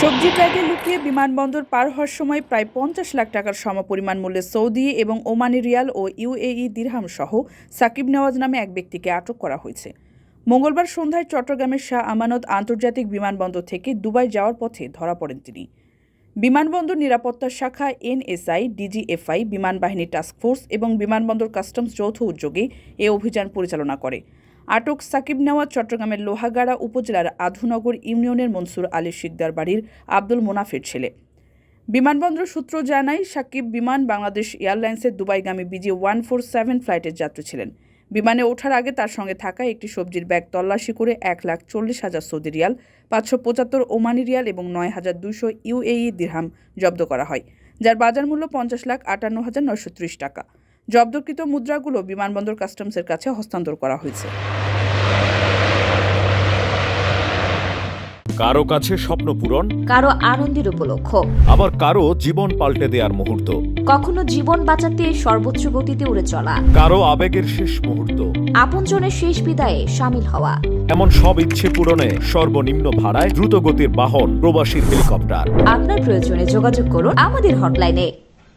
সবজি ব্যাগে লুকিয়ে বিমানবন্দর পার হওয়ার সময় প্রায় ৫০ লাখ টাকার সমপরিমাণ মূল্যের সৌদি এবং ওমানি রিয়াল ও ইউএই দিরহাম সহ সাকিব নেওয়াজ নামে এক ব্যক্তিকে আটক করা হয়েছে। মঙ্গলবার সন্ধ্যায় চট্টগ্রামের শাহ আমানত আন্তর্জাতিক বিমানবন্দর থেকে দুবাই যাওয়ার পথে ধরা পড়েন তিনি। বিমানবন্দর নিরাপত্তা শাখা এনএসআই, ডিজিএফআই, বিমান বাহিনী টাস্কফোর্স এবং বিমানবন্দর কাস্টমস যৌথ উদ্যোগে এ অভিযান পরিচালনা করে। আটক সাকিব নেওয়াজ চট্টগ্রামের লোহাগাড়া উপজেলার আধুনগর ইউনিয়নের মনসুর আলী শিকদার বাড়ির আব্দুল মোনাফের ছেলে। বিমানবন্দর সূত্র জানায়, সাকিব বিমান বাংলাদেশ এয়ারলাইন্সের দুবাইগামী BG-147 ফ্লাইটের যাত্রী ছিলেন। বিমানে ওঠার আগে তার সঙ্গে থাকা একটি সবজির ব্যাগ তল্লাশি করে ১,৪০,০০০ সৌদি রিয়াল, ৫৭৫ ওমানি রিয়াল এবং ৯,২০০ ইউএই দিরহাম জব্দ করা হয়, যার বাজার মূল্য ৫০,৫৮,৯৩০ টাকা। জব্দকৃত মুদ্রাগুলো বিমানবন্দর কাস্টমসের কাছে হস্তান্তর করা হয়েছে। কারো কাছে স্বপ্ন পূরণ, কারো আনন্দের উপলক্ষ, আবার কারো জীবন পাল্টে দেওয়ার মুহূর্ত, কখনো জীবন বাঁচাতে সর্বোচ্চ গতিতে উড়ে চলা, কারো আবেগের শেষ মুহূর্ত, আপনজনের শেষ বিদায়ে শামিল হওয়া। এমন সব ইচ্ছে পূরণে সর্বনিম্ন ভাড়ায় দ্রুতগতির বাহন প্রবাসীর হেলিকপ্টার। আপনার প্রয়োজনে যোগাযোগ করুন আমাদের হটলাইনে।